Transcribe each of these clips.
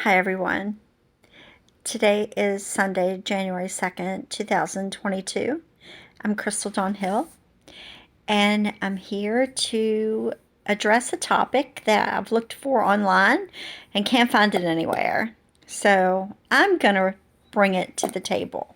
Hi everyone. Today is Sunday, January 2nd, 2022. I'm Crystal Dawn Hill, and I'm here to address a topic that I've looked for online and can't find it anywhere. So I'm going to bring it to the table.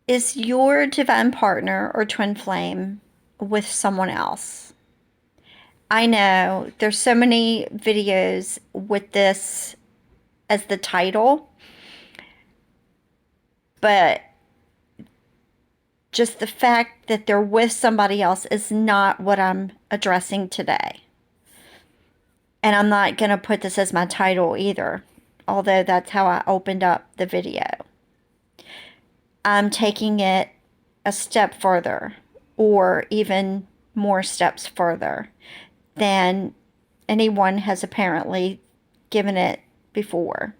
Is your divine partner or twin flame with someone else? I know there's so many videos with this as the title, but just the fact that they're with somebody else is not what I'm addressing today. And I'm not going to put this as my title either, although that's how I opened up the video. I'm taking it a step further, or even more steps further than anyone has apparently given it before.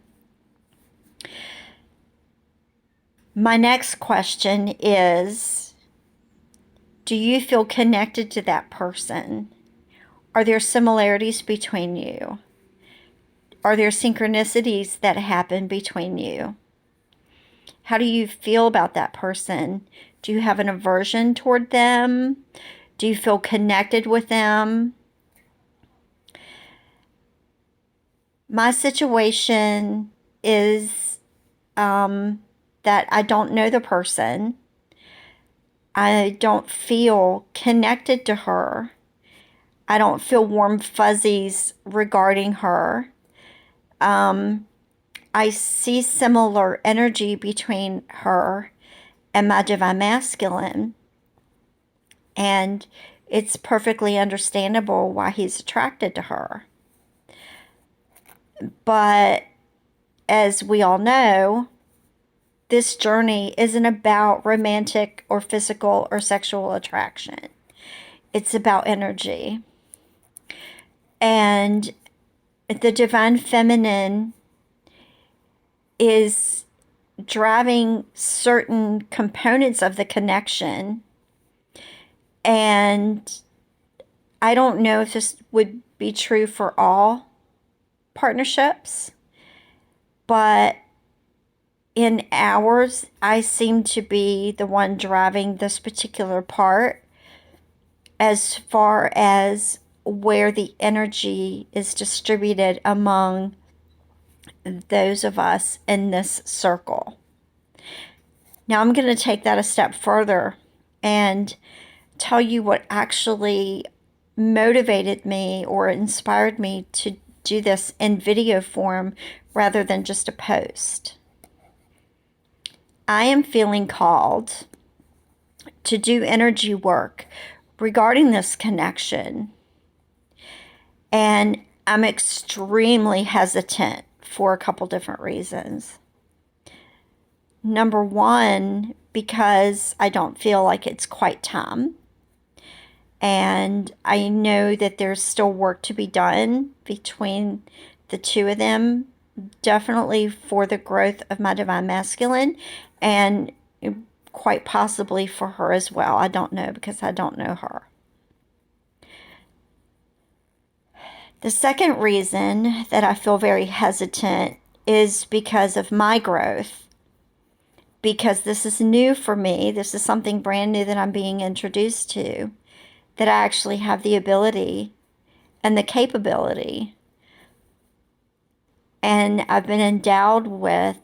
My next question is, do you feel connected to that person? Are there similarities between you? Are there synchronicities that happen between you? How do you feel about that person? Do you have an aversion toward them? Do you feel connected with them? My situation is that I don't know the person. I don't feel connected to her. I don't feel warm fuzzies regarding her. I see similar energy between her and my divine masculine. And it's perfectly understandable why he's attracted to her. But as we all know, this journey isn't about romantic or physical or sexual attraction. It's about energy. And the divine feminine is driving certain components of the connection. And I don't know if this would be true for all partnerships, but in ours, I seem to be the one driving this particular part as far as where the energy is distributed among those of us in this circle. Now I'm going to take that a step further and tell you what actually motivated me or inspired me to do this in video form rather than just a post. I am feeling called to do energy work regarding this connection, and I'm extremely hesitant for a couple different reasons. Number one, because I don't feel like it's quite time. And I know that there's still work to be done between the two of them, definitely for the growth of my divine masculine, and quite possibly for her as well. I don't know, because I don't know her. The second reason that I feel very hesitant is because of my growth. Because this is new for me. This is something brand new that I'm being introduced to. That I actually have the ability and the capability. And I've been endowed with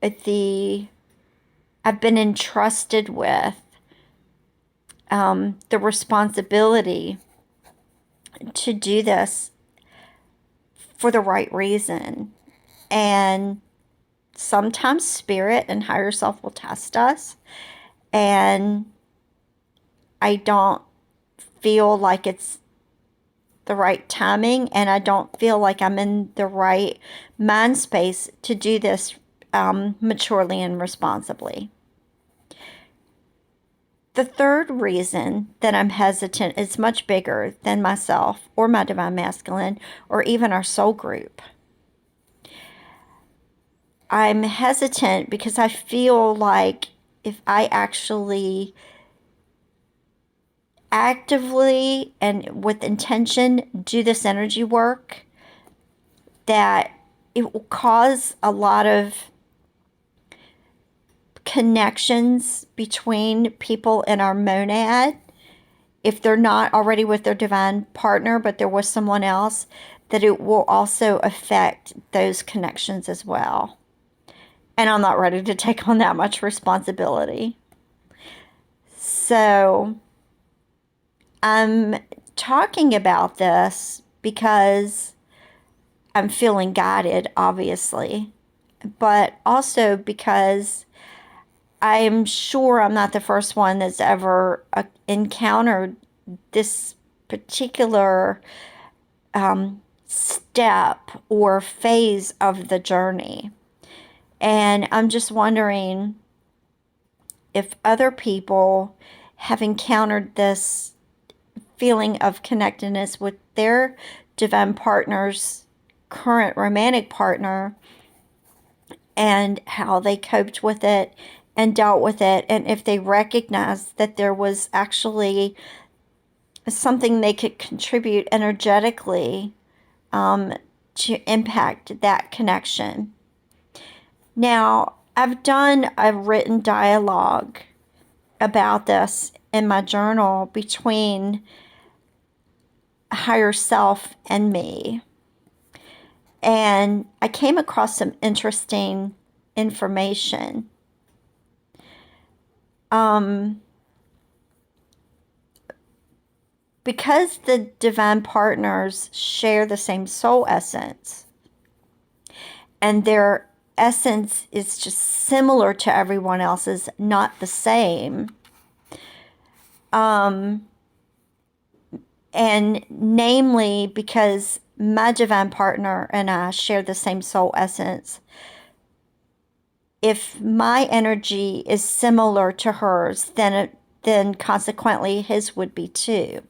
I've been entrusted with the responsibility to do this for the right reason. And sometimes spirit and higher self will test us. And I don't feel like it's the right timing, and I don't feel like I'm in the right mind space to do this maturely and responsibly. The third reason that I'm hesitant is much bigger than myself or my divine masculine or even our soul group. I'm hesitant because I feel like if I actually actively and with intention do this energy work, that it will cause a lot of connections between people in our monad, if they're not already with their divine partner, but they're with someone else, that it will also affect those connections as well. And I'm not ready to take on that much responsibility. So I'm talking about this because I'm feeling guided, obviously, but also because I'm sure I'm not the first one that's ever encountered this particular step or phase of the journey. And I'm just wondering if other people have encountered this feeling of connectedness with their divine partner's current romantic partner, and how they coped with it and dealt with it, and if they recognized that there was actually something they could contribute energetically to impact that connection. Now, I've done a written dialogue about this in my journal between higher self and me. And I came across some interesting information. Because the divine partners share the same soul essence, and their essence is just similar to everyone else's, not the same. And namely, because my divine partner and I share the same soul essence, if my energy is similar to hers, then consequently his would be too.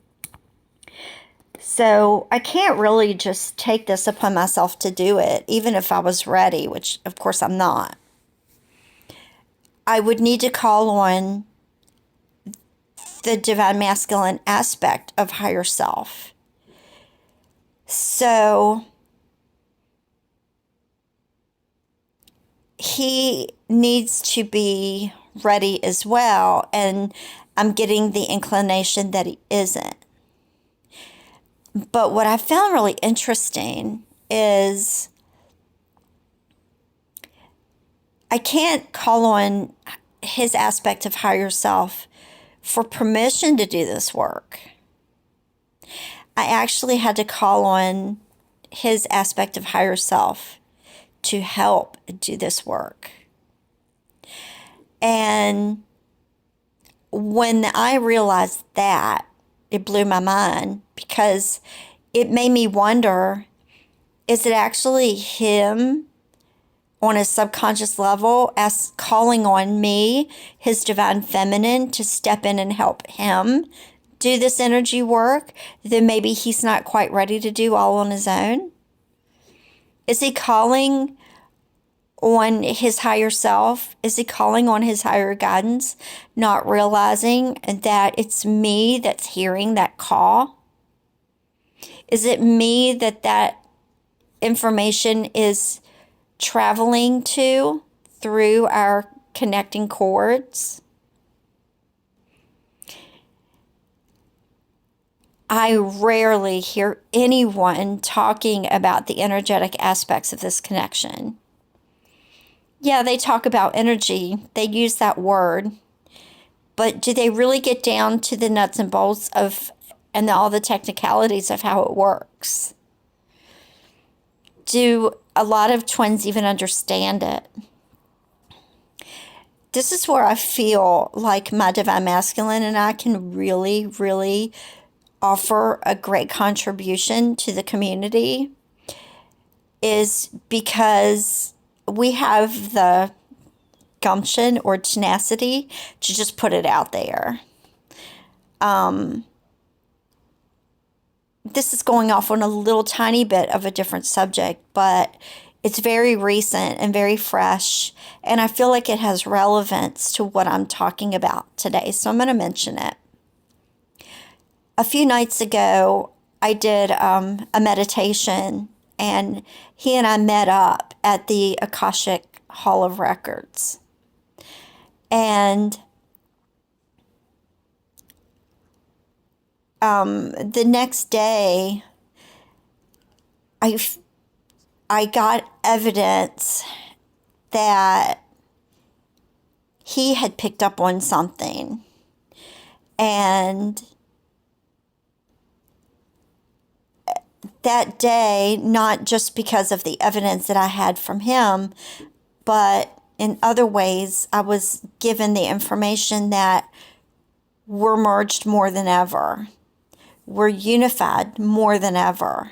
So I can't really just take this upon myself to do it, even if I was ready, which of course I'm not. I would need to call on the divine masculine aspect of higher self. So he needs to be ready as well, and I'm getting the inclination that he isn't. But what I found really interesting is I can't call on his aspect of higher self for permission to do this work. I actually had to call on his aspect of higher self to help do this work. And when I realized that, it blew my mind, because it made me wonder, is it actually him on a subconscious level as calling on me, his divine feminine, to step in and help him do this energy work that maybe he's not quite ready to do all on his own? Is he calling on his higher self? Is he calling on his higher guidance, not realizing that it's me that's hearing that call? Is it me that information is traveling to through our connecting cords? I rarely hear anyone talking about the energetic aspects of this connection. Yeah, they talk about energy, they use that word, but do they really get down to the nuts and bolts of and all the technicalities of how it works? Do a lot of twins even understand it? This is where I feel like my divine masculine and I can really, really offer a great contribution to the community, is because we have the gumption or tenacity to just put it out there. This is going off on a little tiny bit of a different subject, but it's very recent and very fresh, and I feel like it has relevance to what I'm talking about today, so I'm going to mention it. a few nights ago, I did a meditation, and he and I met up at the Akashic Hall of Records. And the next day, I, I got evidence that he had picked up on something. And that day, not just because of the evidence that I had from him, but in other ways, I was given the information that we're merged more than ever. We're unified more than ever.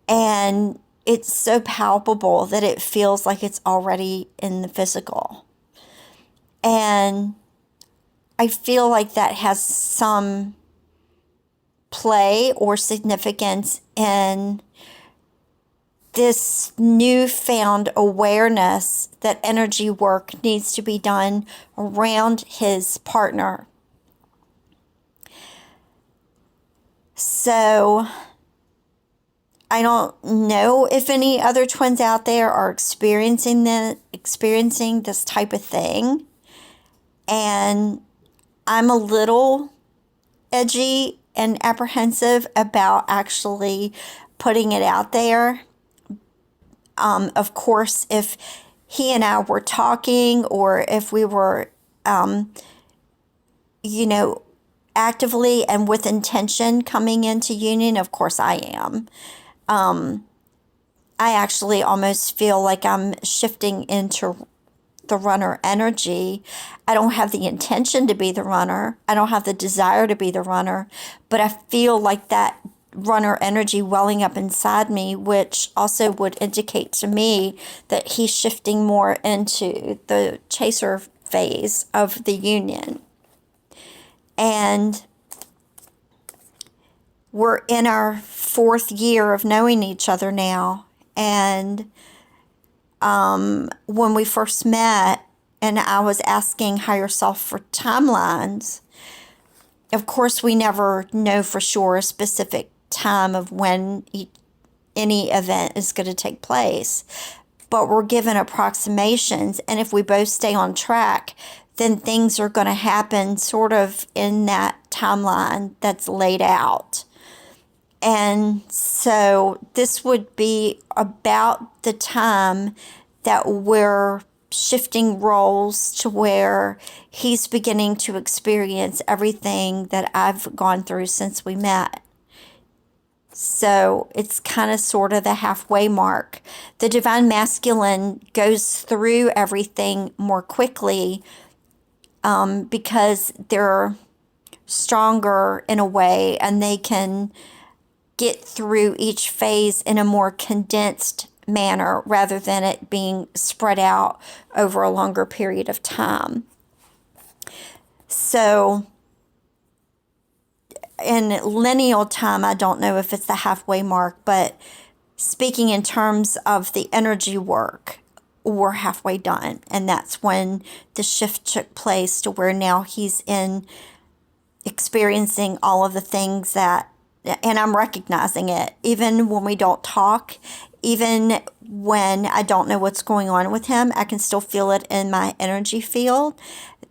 And it's so palpable that it feels like it's already in the physical. And I feel like that has some play or significance in this newfound awareness that energy work needs to be done around his partner. So I don't know if any other twins out there are experiencing this type of thing. And I'm a little edgy and apprehensive about actually putting it out there. Of course, if he and I were talking, or if we were, actively and with intention coming into union, of course I am. I actually almost feel like I'm shifting into the runner energy. I don't have the intention to be the runner. I don't have the desire to be the runner, but I feel like that runner energy welling up inside me, which also would indicate to me that he's shifting more into the chaser phase of the union. And we're in our 4th year of knowing each other now. And when we first met and I was asking higher self for timelines, of course we never know for sure a specific time of when any event is going to take place, but we're given approximations, and if we both stay on track, then things are going to happen sort of in that timeline that's laid out. And so this would be about the time that we're shifting roles to where he's beginning to experience everything that I've gone through since we met. So it's kind of sort of the halfway mark. The divine masculine goes through everything more quickly because they're stronger in a way, and they can get through each phase in a more condensed manner rather than it being spread out over a longer period of time. So in lineal time, I don't know if it's the halfway mark, but speaking in terms of the energy work, we're halfway done. And that's when the shift took place to where now he's in experiencing all of the things that, and I'm recognizing it, even when we don't talk, even when I don't know what's going on with him, I can still feel it in my energy field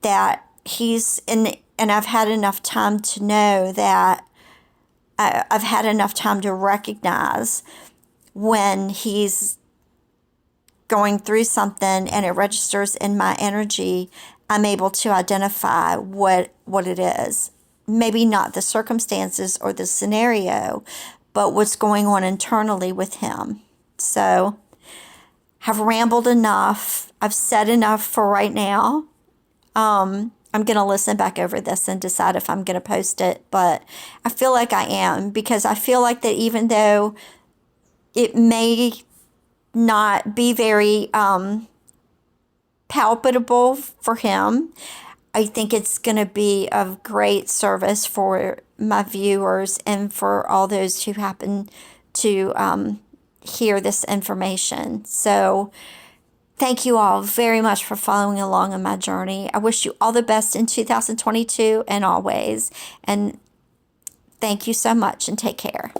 that he's in. And I've had enough time to know that I've had enough time to recognize when he's going through something and it registers in my energy. I'm able to identify what it is. Maybe not the circumstances or the scenario, but what's going on internally with him. So I've rambled enough. I've said enough for right now. I'm going to listen back over this and decide if I'm going to post it, but I feel like I am, because I feel like that even though it may not be very palpable for him, I think it's going to be of great service for my viewers and for all those who happen to hear this information. So thank you all very much for following along on my journey. I wish you all the best in 2022 and always. And Thank you so much and take care.